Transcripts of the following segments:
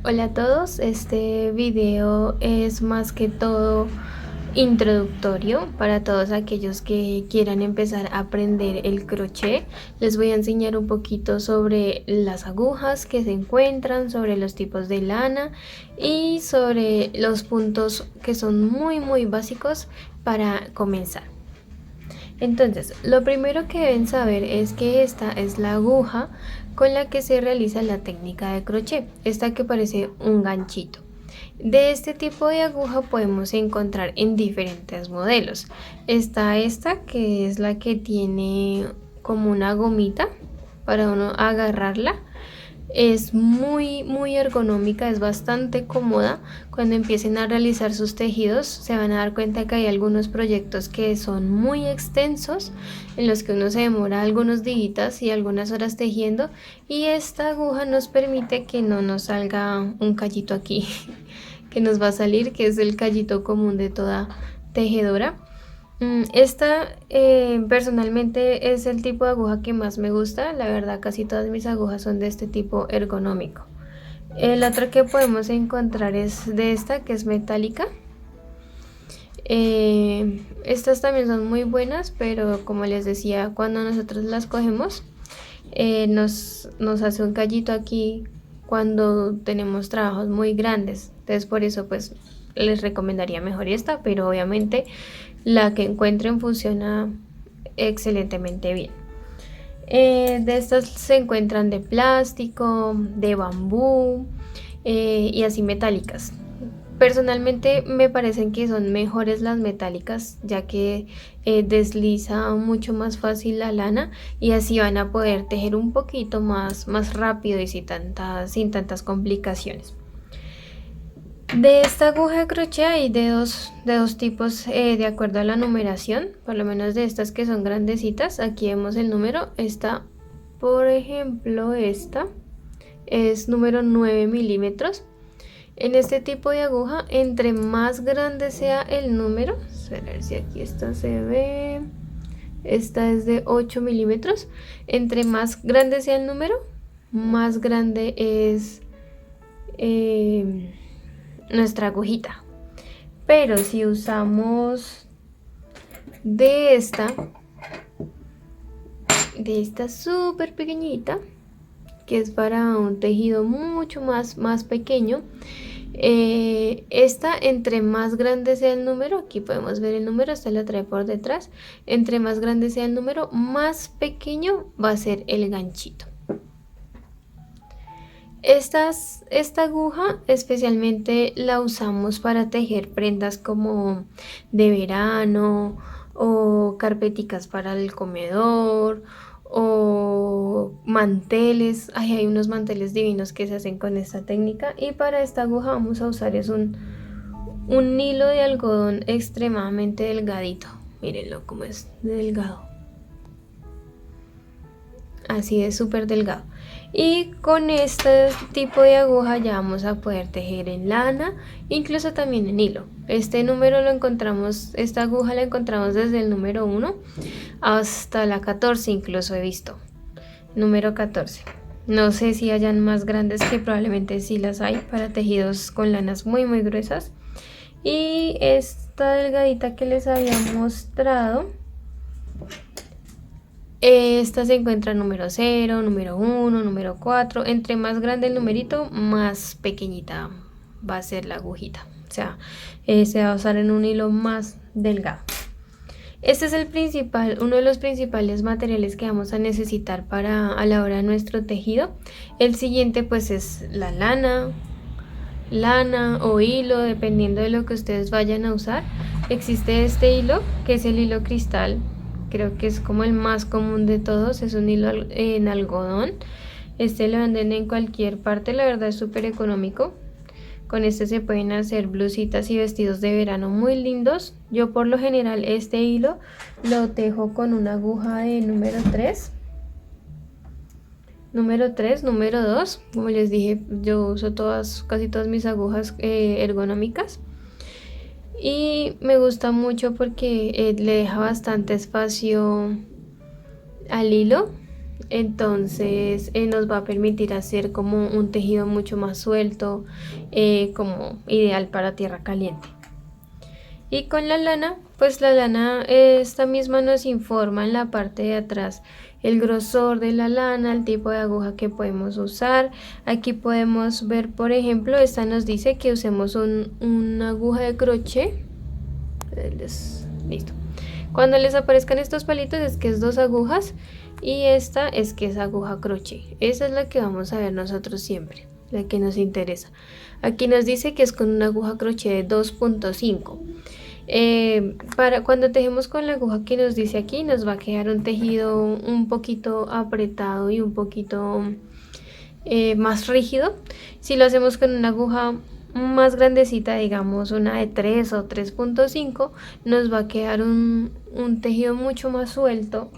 Hola a todos, este video es más que todo introductorio para todos aquellos que quieran empezar a aprender el crochet. Les voy a enseñar un poquito sobre las agujas que se encuentran, sobre los tipos de lana y sobre los puntos que son muy básicos para comenzar. Entonces, lo primero que deben saber es que esta es la aguja con la que se realiza la técnica de crochet, esta que parece un ganchito. De este tipo de aguja podemos encontrar en diferentes modelos. Está esta que es la que tiene como una gomita para uno agarrarla. Es muy ergonómica, es bastante cómoda. Cuando empiecen a realizar sus tejidos se van a dar cuenta que hay algunos proyectos que son muy extensos, en los que uno se demora algunos días y algunas horas tejiendo, y esta aguja nos permite que no nos salga un callito aquí que nos va a salir, que es el callito común de toda tejedora. Esta personalmente es el tipo de aguja que más me gusta. La verdad, casi todas mis agujas son de este tipo ergonómico. El otro que podemos encontrar es de esta, que es metálica. Estas también son muy buenas, pero como les decía, cuando nosotros las cogemos nos hace un callito aquí cuando tenemos trabajos muy grandes. Entonces por eso pues les recomendaría mejor esta, pero obviamente la que encuentren funciona excelentemente bien. De estas se encuentran de plástico, de bambú y así metálicas. Personalmente me parecen que son mejores las metálicas, ya que desliza mucho más fácil la lana y así van a poder tejer un poquito más rápido y sin tantas complicaciones. De esta aguja de crochet hay de dos tipos de acuerdo a la numeración, por lo menos de estas que son grandecitas. Aquí vemos el número. Esta, por ejemplo, esta es número 9 milímetros. En este tipo de aguja, entre más grande sea el número, a ver si aquí esta se ve, esta es de 8 milímetros. Entre más grande sea el número, más grande es nuestra agujita. Pero si usamos de esta súper pequeñita, que es para un tejido mucho más pequeño, esta, entre más grande sea el número, aquí podemos ver el número, esta la trae por detrás, entre más grande sea el número, más pequeño va a ser el ganchito. Esta aguja especialmente la usamos para tejer prendas como de verano o carpeticas para el comedor o manteles. Ay, hay unos manteles divinos que se hacen con esta técnica, y para esta aguja vamos a usar es un hilo de algodón extremadamente delgadito. Mírenlo como es delgado, así es, súper delgado. Y con este tipo de aguja ya vamos a poder tejer en lana, incluso también en hilo. Este número lo encontramos, esta aguja la encontramos desde el número 1 hasta la 14, incluso he visto número 14. No sé si hayan más grandes, que probablemente sí las hay para tejidos con lanas muy gruesas. Y esta delgadita que les había mostrado, esta se encuentra número 0, número 1, número 4. Entre más grande el numerito, más pequeñita va a ser la agujita. O sea, se va a usar en un hilo más delgado. Este es uno de los principales materiales que vamos a necesitar a la hora de nuestro tejido. El siguiente pues es la lana o hilo, dependiendo de lo que ustedes vayan a usar. Existe este hilo, que es el hilo cristal. Creo que es como el más común de todos, es un hilo en algodón. Este lo venden en cualquier parte, la verdad es súper económico. Con este se pueden hacer blusitas y vestidos de verano muy lindos. Yo por lo general este hilo lo tejo con una aguja de número 3. Número 3, número 2, como les dije, yo uso casi todas mis agujas ergonómicas. Y me gusta mucho porque le deja bastante espacio al hilo. entonces nos va a permitir hacer como un tejido mucho más suelto, como ideal para tierra caliente. Y con la lana, pues la lana esta misma nos informa en la parte de atrás el grosor de la lana, el tipo de aguja que podemos usar. Aquí podemos ver, por ejemplo, esta nos dice que usemos una aguja de crochet. Listo. Cuando les aparezcan estos palitos es que es 2 agujas y esta es que es aguja crochet. Esa es la que vamos a ver nosotros siempre, la que nos interesa. Aquí nos dice que es con una aguja crochet de 2.5. Para cuando tejemos con la aguja que nos dice aquí, nos va a quedar un tejido un poquito apretado y un poquito más rígido. Si lo hacemos con una aguja más grandecita, digamos una de 3 o 3.5, nos va a quedar un tejido mucho más suelto,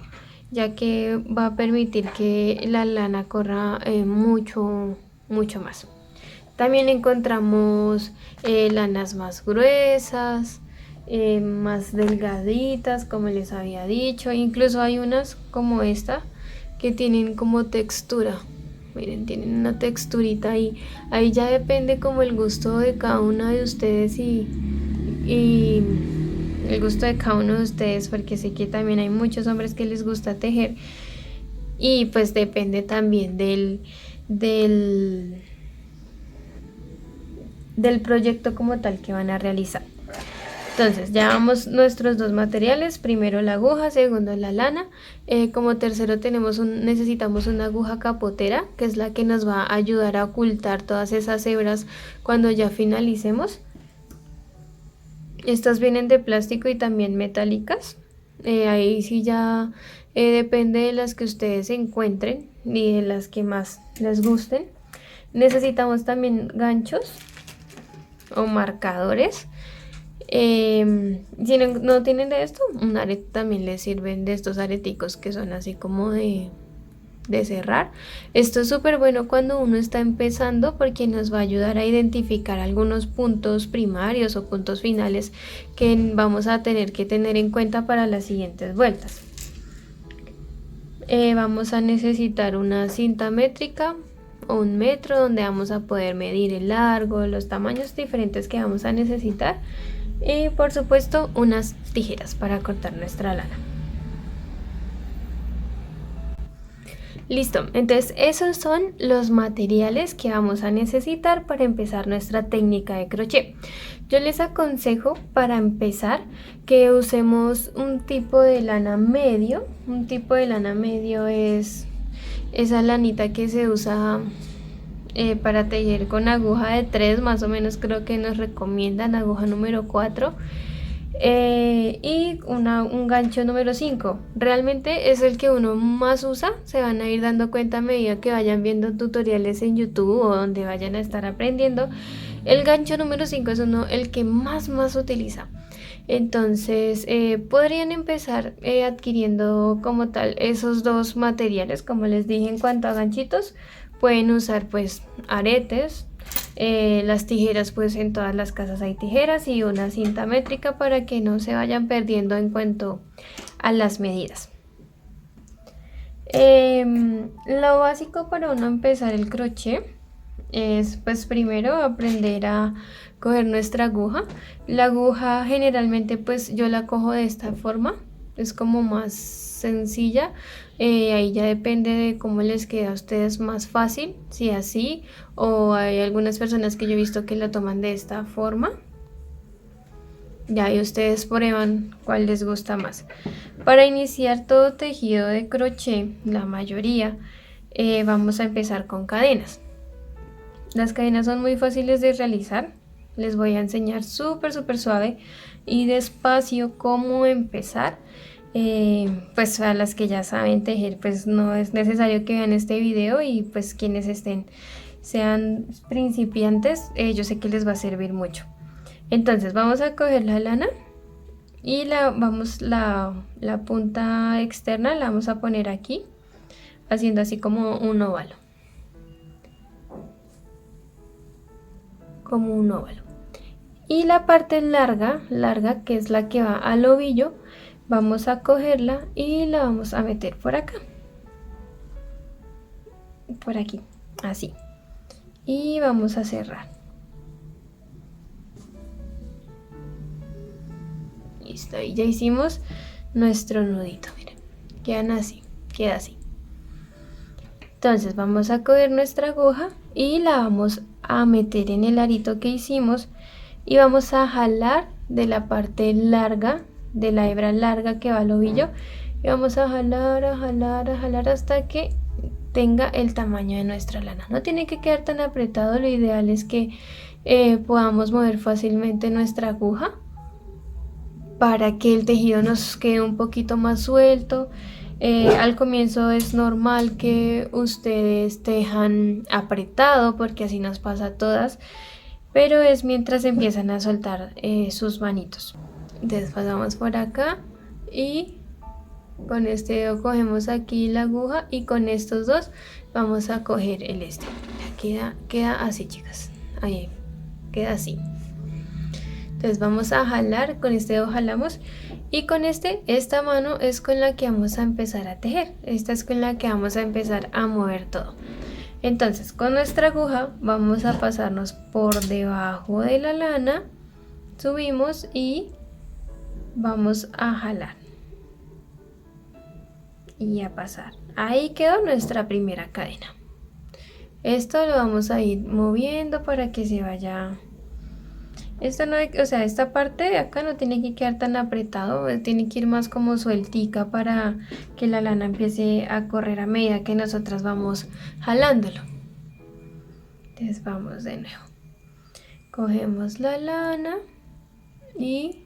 ya que va a permitir que la lana corra mucho más. También encontramos lanas más gruesas, más delgaditas, como les había dicho. Incluso hay unas como esta que tienen como textura. Miren, tienen una texturita ahí. Ahí ya depende como el gusto de cada uno de ustedes y el gusto de cada uno de ustedes, porque sé que también hay muchos hombres que les gusta tejer y pues depende también del proyecto como tal que van a realizar. Entonces ya vamos nuestros 2 materiales, primero la aguja, segundo la lana. Como tercero necesitamos una aguja capotera, que es la que nos va a ayudar a ocultar todas esas hebras cuando ya finalicemos. Estas vienen de plástico y también metálicas. Ahí sí ya depende de las que ustedes encuentren y de las que más les gusten. Necesitamos también ganchos o marcadores. Si no tienen de esto, un arete también les sirven, de estos areticos que son así como de cerrar. Esto es súper bueno cuando uno está empezando, porque nos va a ayudar a identificar algunos puntos primarios o puntos finales que vamos a tener que tener en cuenta para las siguientes vueltas. Vamos a necesitar una cinta métrica o 1 metro, donde vamos a poder medir el largo, los tamaños diferentes que vamos a necesitar. Y por supuesto unas tijeras para cortar nuestra lana. Listo, entonces esos son los materiales que vamos a necesitar para empezar nuestra técnica de crochet. Yo les aconsejo para empezar que usemos un tipo de lana medio. Un tipo de lana medio es esa lanita que se usa para tejer con aguja de 3, más o menos creo que nos recomiendan aguja número 4, y un gancho número 5. Realmente es el que uno más usa, se van a ir dando cuenta a medida que vayan viendo tutoriales en YouTube o donde vayan a estar aprendiendo. El gancho número 5 es el que más utiliza. Entonces podrían empezar adquiriendo como tal esos 2 materiales. Como les dije, en cuanto a ganchitos, pueden usar pues aretes, las tijeras, pues en todas las casas hay tijeras, y una cinta métrica para que no se vayan perdiendo en cuanto a las medidas. Lo básico para uno empezar el crochet es pues primero aprender a coger nuestra aguja. La aguja generalmente pues yo la cojo de esta forma, es como más sencilla. Ahí ya depende de cómo les queda a ustedes más fácil, si así, o hay algunas personas que yo he visto que la toman de esta forma. Ya ahí ustedes prueban cuál les gusta más. Para iniciar todo tejido de crochet, la mayoría, vamos a empezar con cadenas. Las cadenas son muy fáciles de realizar. Les voy a enseñar súper suave y despacio cómo empezar. Pues a las que ya saben tejer, pues no es necesario que vean este video, y pues quienes sean principiantes, yo sé que les va a servir mucho. Entonces vamos a coger la lana y la punta externa la vamos a poner aquí, haciendo así como un óvalo. Y la parte larga, que es la que va al ovillo, vamos a cogerla y la vamos a meter por acá. por aquí, así. Y vamos a cerrar. Listo, y ya hicimos nuestro nudito, miren, quedan así, queda así. Entonces vamos a coger nuestra aguja y la vamos a meter en el arito que hicimos y vamos a jalar de la parte larga, de la hebra larga que va al ovillo, y vamos a jalar, a jalar, a jalar hasta que tenga el tamaño de nuestra lana. No tiene que quedar tan apretado, lo ideal es que podamos mover fácilmente nuestra aguja para que el tejido nos quede un poquito más suelto. Al comienzo es normal que ustedes tejan apretado porque así nos pasa a todas, pero es mientras empiezan a soltar sus manitos. Entonces pasamos por acá y con este dedo cogemos aquí la aguja y con estos dos vamos a coger el este. Queda así, chicas, ahí queda así. Entonces vamos a jalar, con este dedo jalamos y con esta mano es con la que vamos a empezar a tejer. Esta es con la que vamos a empezar a mover todo. Entonces con nuestra aguja vamos a pasarnos por debajo de la lana, subimos y vamos a jalar y a pasar. Ahí quedó nuestra primera cadena. Esto lo vamos a ir moviendo para que se vaya. Esto no, o sea, esta parte de acá no tiene que quedar tan apretado, tiene que ir más como sueltica para que la lana empiece a correr a medida que nosotras vamos jalándolo. Entonces vamos de nuevo. Cogemos la lana y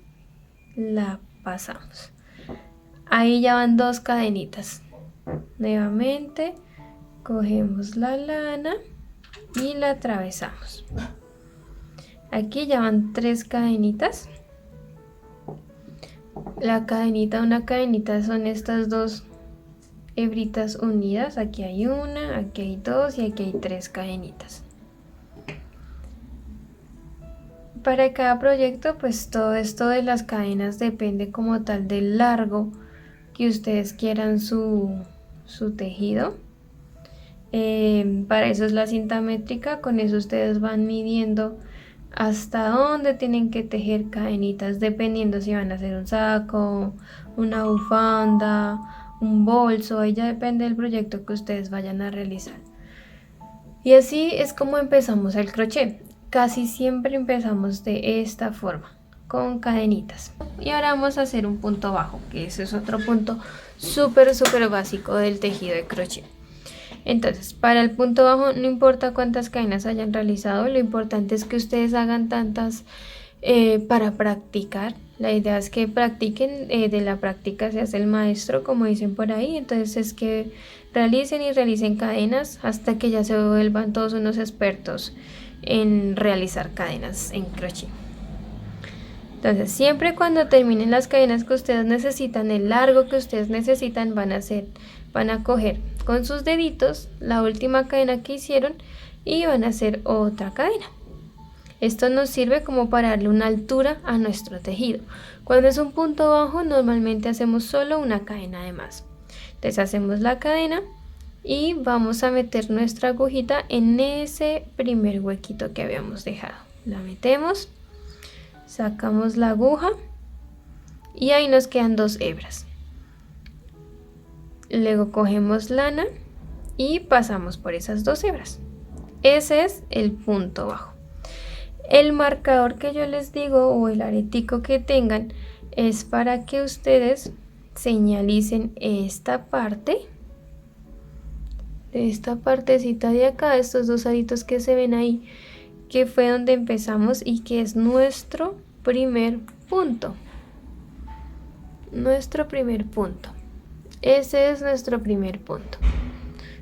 la pasamos. Ahí ya van 2 cadenitas. Nuevamente cogemos la lana y la atravesamos. Aquí ya van 3 cadenitas. La cadenita, una cadenita son estas 2 hebritas unidas. Aquí hay una, aquí hay 2 y aquí hay 3 cadenitas. Para cada proyecto, pues todo esto de las cadenas depende como tal del largo que ustedes quieran su tejido. Para eso es la cinta métrica, con eso ustedes van midiendo hasta dónde tienen que tejer cadenitas, dependiendo si van a hacer un saco, una bufanda, un bolso, ahí ya depende del proyecto que ustedes vayan a realizar. Y así es como empezamos el crochet. Casi siempre empezamos de esta forma, con cadenitas. Y ahora vamos a hacer un punto bajo, que ese es otro punto súper básico del tejido de crochet. Entonces, para el punto bajo no importa cuántas cadenas hayan realizado, lo importante es que ustedes hagan tantas para practicar. La idea es que practiquen, de la práctica se hace el maestro, como dicen por ahí. Entonces es que realicen cadenas hasta que ya se vuelvan todos unos expertos en realizar cadenas en crochet. Entonces siempre cuando terminen las cadenas que ustedes necesitan, el largo que ustedes necesitan, van a coger con sus deditos la última cadena que hicieron y van a hacer otra cadena. Esto nos sirve como para darle una altura a nuestro tejido. Cuando es un punto bajo, normalmente hacemos solo una cadena de más. Entonces hacemos la cadena y vamos a meter nuestra agujita en ese primer huequito que habíamos dejado. La metemos, sacamos la aguja y ahí nos quedan 2 hebras. Luego cogemos lana y pasamos por esas 2 hebras. Ese es el punto bajo. El marcador que yo les digo o el aretico que tengan es para que ustedes señalicen esta parte, de esta partecita de acá, estos 2 aritos que se ven ahí, que fue donde empezamos y que es nuestro primer punto. Nuestro primer punto. Ese es nuestro primer punto.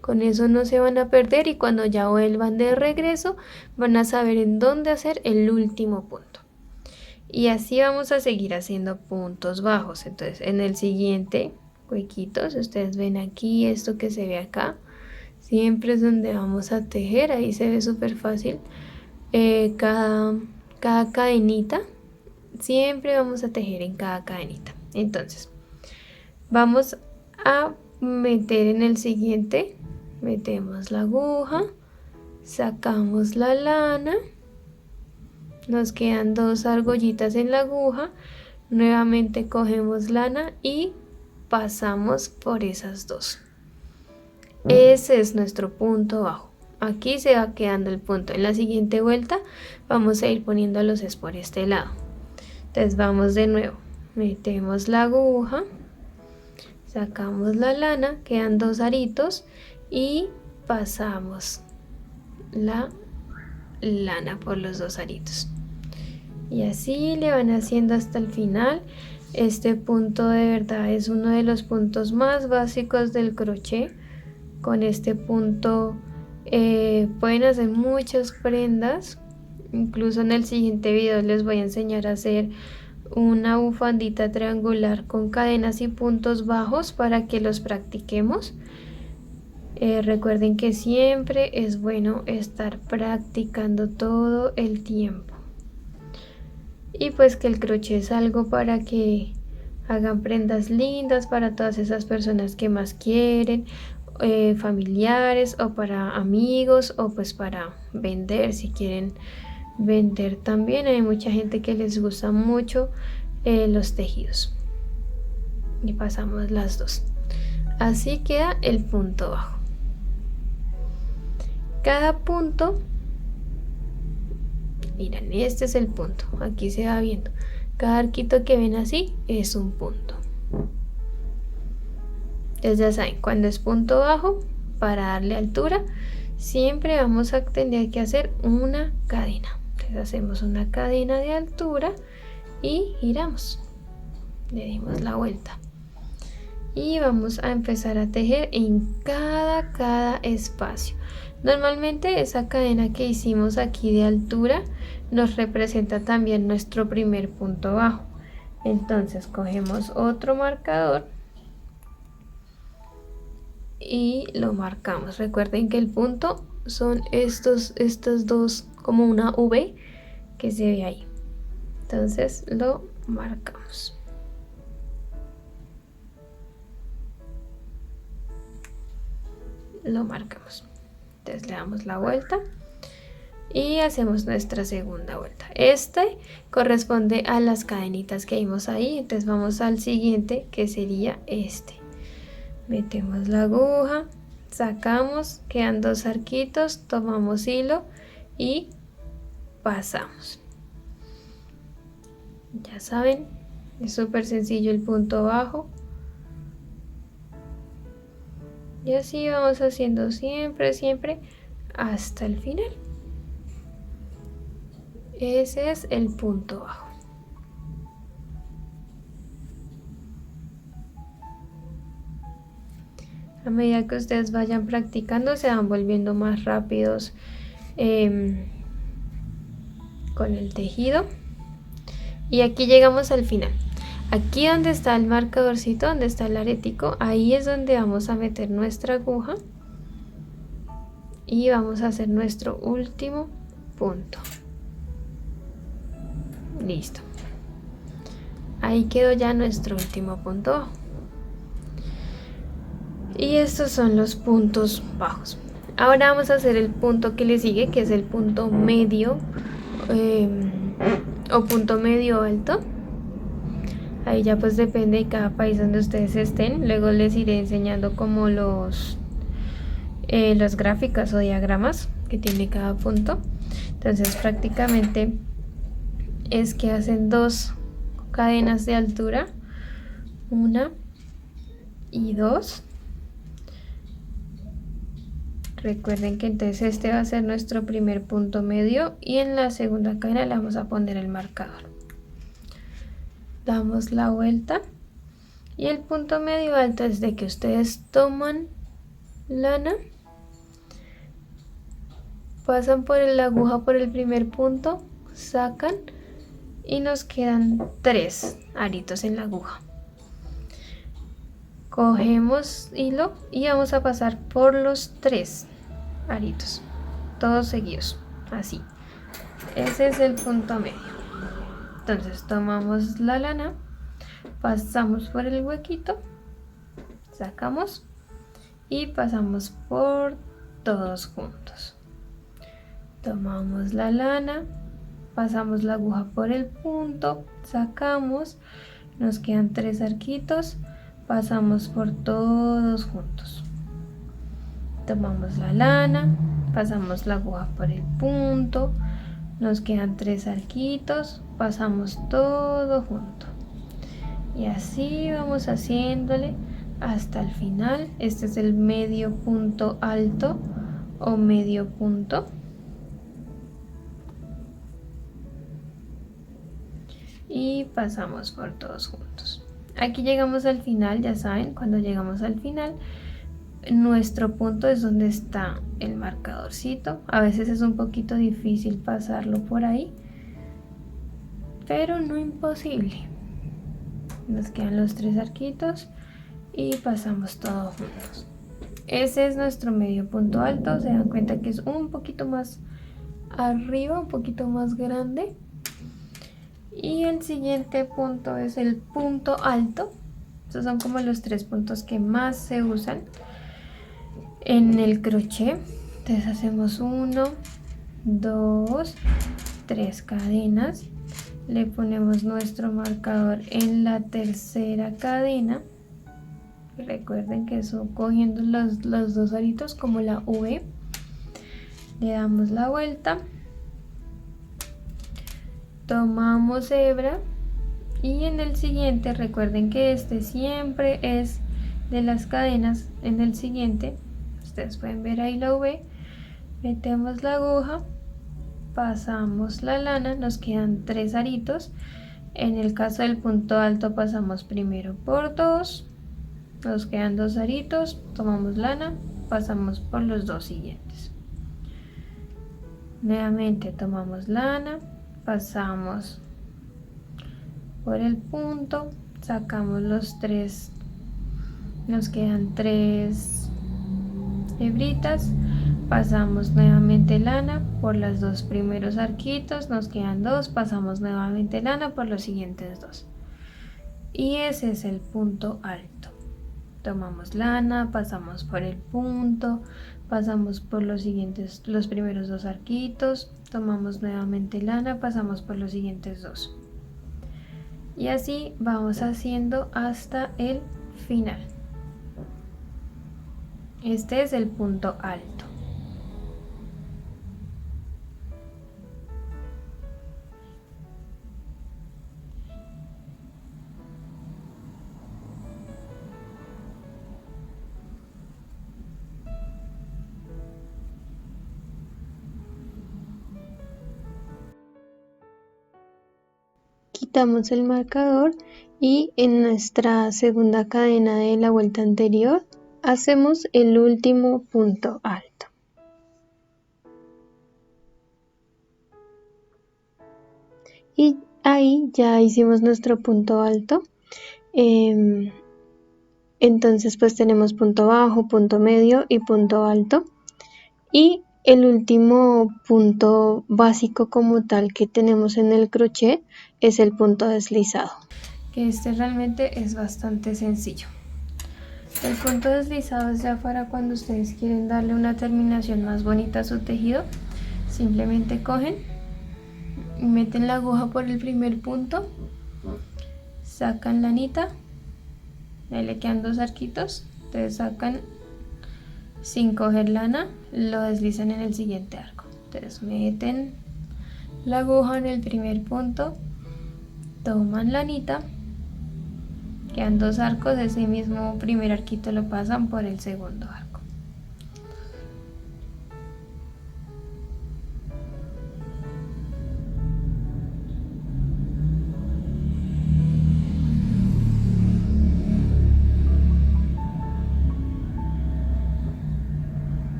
Con eso no se van a perder y cuando ya vuelvan de regreso van a saber en dónde hacer el último punto. Y así vamos a seguir haciendo puntos bajos. Entonces en el siguiente huequito, si ustedes ven aquí, esto que se ve acá, siempre es donde vamos a tejer. Ahí se ve súper fácil. Cada cadenita, siempre vamos a tejer en cada cadenita. Entonces vamos a meter en el siguiente metemos la aguja, sacamos la lana, nos quedan 2 argollitas en la aguja, nuevamente cogemos lana y pasamos por esas 2. Ese es nuestro punto bajo. Aquí se va quedando el punto. En la siguiente vuelta vamos a ir poniéndolos por este lado. Entonces vamos de nuevo, metemos la aguja, sacamos la lana, quedan 2 aritos y pasamos la lana por los 2 aritos. Y así le van haciendo hasta el final. Este punto de verdad es uno de los puntos más básicos del crochet. Con este punto pueden hacer muchas prendas. Incluso en el siguiente video les voy a enseñar a hacer una bufandita triangular con cadenas y puntos bajos para que los practiquemos. Recuerden que siempre es bueno estar practicando todo el tiempo. Y pues que el crochet es algo para que hagan prendas lindas para todas esas personas que más quieren, familiares o para amigos o pues para vender si quieren vender también. Hay mucha gente que les gusta mucho los tejidos. Y pasamos las 2. Así queda el punto bajo. Cada punto, miren, este es el punto, aquí se va viendo. Cada arquito que ven así es un punto. Entonces ya saben, cuando es punto bajo, para darle altura, siempre vamos a tener que hacer una cadena. Entonces hacemos una cadena de altura y giramos. Le dimos la vuelta. Y vamos a empezar a tejer en cada espacio. Normalmente esa cadena que hicimos aquí de altura nos representa también nuestro primer punto bajo. Entonces cogemos otro marcador y lo marcamos. Recuerden que el punto son estos dos, como una V que se ve ahí. Entonces lo marcamos. Lo marcamos. Entonces le damos la vuelta y hacemos nuestra segunda vuelta. Este corresponde a las cadenitas que vimos ahí. Entonces vamos al siguiente, que sería este. Metemos la aguja, sacamos, quedan 2 arquitos, tomamos hilo y pasamos. Ya saben, es súper sencillo el punto bajo. Y así vamos haciendo siempre hasta el final. Ese es el punto bajo. A medida que ustedes vayan practicando, se van volviendo más rápidos con el tejido. Y aquí llegamos al final. Aquí donde está el marcadorcito, donde está el aretico, ahí es donde vamos a meter nuestra aguja y vamos a hacer nuestro último punto. Listo. Ahí quedó ya nuestro último punto. Y estos son los puntos bajos. Ahora vamos a hacer el punto que le sigue, que es el punto medio o punto medio alto. Ahí ya pues depende de cada país donde ustedes estén. Luego les iré enseñando como las gráficas o diagramas que tiene cada punto. Entonces prácticamente es que hacen 2 cadenas de altura, 1 y 2. Recuerden que entonces este va a ser nuestro primer punto medio y en la segunda cadena le vamos a poner el marcador. Damos la vuelta y el punto medio alto es de que ustedes toman lana, pasan por la aguja por el primer punto, sacan y nos quedan 3 aritos en la aguja. Cogemos hilo y vamos a pasar por los 3 aritos, todos seguidos, así. Ese es el punto medio. Entonces tomamos la lana, pasamos por el huequito, sacamos y pasamos por todos juntos. Tomamos la lana, pasamos la aguja por el punto, sacamos, nos quedan 3 arquitos, pasamos por todos juntos. Tomamos la lana, pasamos la aguja por el punto, nos quedan 3 arquitos, pasamos todo junto. Y así vamos haciéndole hasta el final. Este es el medio punto alto o medio punto. Y pasamos por todos juntos. Aquí llegamos al final, ya saben, cuando llegamos al final, nuestro punto es donde está el marcadorcito. A veces es un poquito difícil pasarlo por ahí, pero no imposible. Nos quedan los 3 arquitos y pasamos todos juntos. Ese es nuestro medio punto alto. Se dan cuenta que es un poquito más arriba, un poquito más grande. Y el siguiente punto es el punto alto. Estos son como los 3 puntos que más se usan en el crochet. Entonces hacemos 1, 2, 3 cadenas. Le ponemos nuestro marcador en la tercera cadena. Recuerden que son cogiendo los 2 aritos como la V. Le damos la vuelta. Tomamos hebra. Y en el siguiente, recuerden que este siempre es de las cadenas. En el siguiente, ustedes pueden ver ahí la V. Metemos la aguja. Pasamos la lana, nos quedan 3 aritos. En el caso del punto alto pasamos primero por 2, nos quedan 2 aritos, tomamos lana, pasamos por los 2 siguientes. Nuevamente tomamos lana, pasamos por el punto, sacamos los 3, nos quedan 3 hebritas. Pasamos nuevamente lana por los 2 primeros arquitos, nos quedan 2, pasamos nuevamente lana por los siguientes 2. Y ese es el punto alto. Tomamos lana, pasamos por el punto, pasamos por los primeros 2 arquitos, tomamos nuevamente lana, pasamos por los siguientes 2. Y así vamos haciendo hasta el final. Este es el punto alto. Quitamos el marcador y en nuestra segunda cadena de la vuelta anterior hacemos el último punto alto. Y ahí ya hicimos nuestro punto alto. Entonces pues tenemos punto bajo, punto medio y punto alto. Y el último punto básico como tal que tenemos en el crochet es el punto deslizado, que este realmente es bastante sencillo. El punto deslizado es ya para cuando ustedes quieren darle una terminación más bonita a su tejido. Simplemente cogen y meten la aguja por el primer punto, sacan lanita, ahí le quedan 2 arquitos, entonces sacan sin coger lana, lo deslizan en el siguiente arco. Entonces meten la aguja en el primer punto, toman lanita, quedan 2 arcos, ese mismo primer arquito lo pasan por el segundo arco.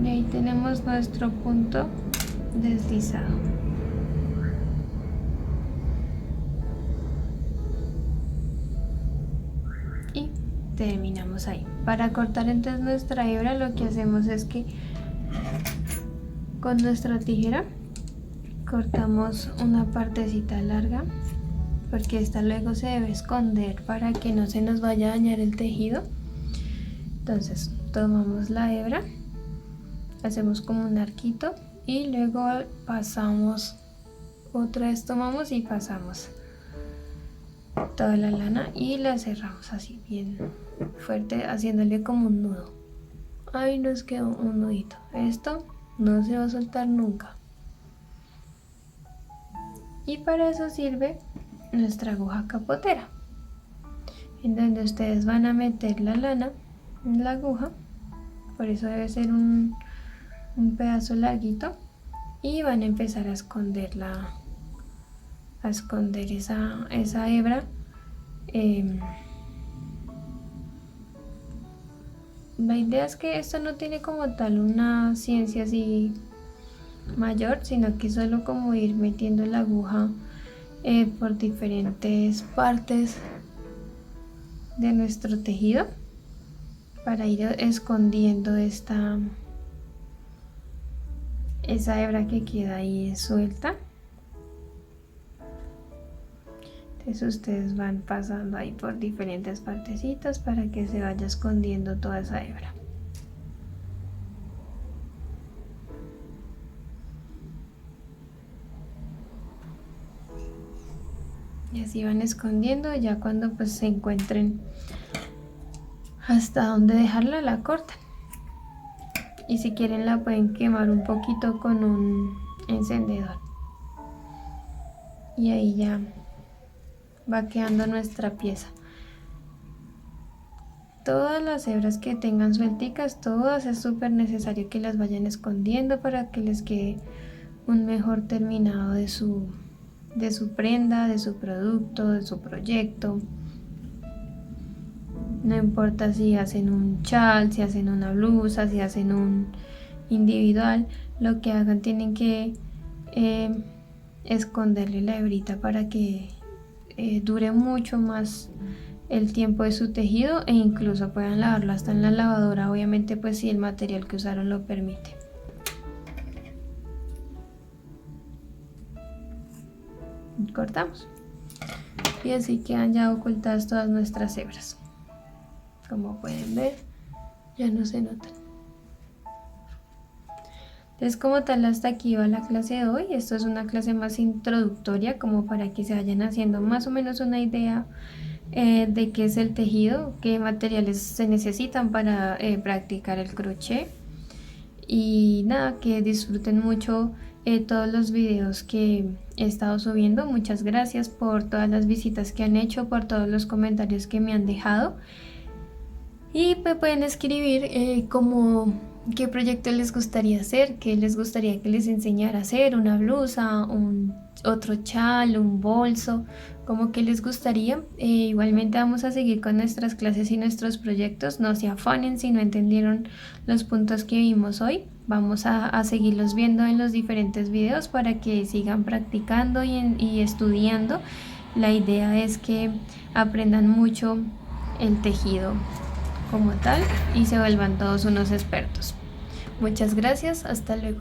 Y ahí tenemos nuestro punto deslizado. Y terminamos ahí. Para cortar entonces nuestra hebra, lo que hacemos es que con nuestra tijera cortamos una partecita larga porque esta luego se debe esconder para que no se nos vaya a dañar el tejido. Entonces tomamos la hebra, hacemos como un arquito y luego pasamos, otra vez tomamos y pasamos toda la lana y la cerramos así bien fuerte, haciéndole como un nudo. Ahí nos quedó un nudito. Esto no se va a soltar nunca. Y para eso sirve nuestra aguja capotera, en donde ustedes van a meter la lana en la aguja. Por eso debe ser un pedazo larguito, y van a empezar a esconderla, a esconder esa hebra. La idea es que esto no tiene como tal una ciencia así mayor, sino que solo como ir metiendo la aguja por diferentes partes de nuestro tejido para ir escondiendo esa hebra que queda ahí suelta. Entonces ustedes van pasando ahí por diferentes partecitas para que se vaya escondiendo toda esa hebra. Y así van escondiendo. Ya cuando pues se encuentren hasta donde dejarla, la cortan. Y si quieren la pueden quemar un poquito con un encendedor. Y ahí ya va quedando nuestra pieza. Todas las hebras que tengan suelticas, todas es súper necesario que las vayan escondiendo para que les quede un mejor terminado de su prenda, de su producto, de su proyecto. No importa si hacen un chal, si hacen una blusa, si hacen un individual, lo que hagan tienen que esconderle la hebrita para que dure mucho más el tiempo de su tejido, e incluso puedan lavarlo hasta en la lavadora, obviamente pues si el material que usaron lo permite. Cortamos y así quedan ya ocultadas todas nuestras hebras. Como pueden ver, ya no se notan. Entonces, como tal, hasta aquí va la clase de hoy. Esto es una clase más introductoria, como para que se vayan haciendo más o menos una idea de qué es el tejido, qué materiales se necesitan para practicar el crochet. Y nada, que disfruten mucho todos los videos que he estado subiendo. Muchas gracias por todas las visitas que han hecho, por todos los comentarios que me han dejado. Y me pueden escribir como qué proyecto les gustaría hacer, qué les gustaría que les enseñara a hacer, una blusa, otro chal, un bolso, como que les gustaría. Igualmente vamos a seguir con nuestras clases y nuestros proyectos. No se afanen si no entendieron los puntos que vimos hoy. Vamos a seguirlos viendo en los diferentes videos para que sigan practicando y estudiando. La idea es que aprendan mucho el tejido como tal y se vuelvan todos unos expertos. Muchas gracias, hasta luego.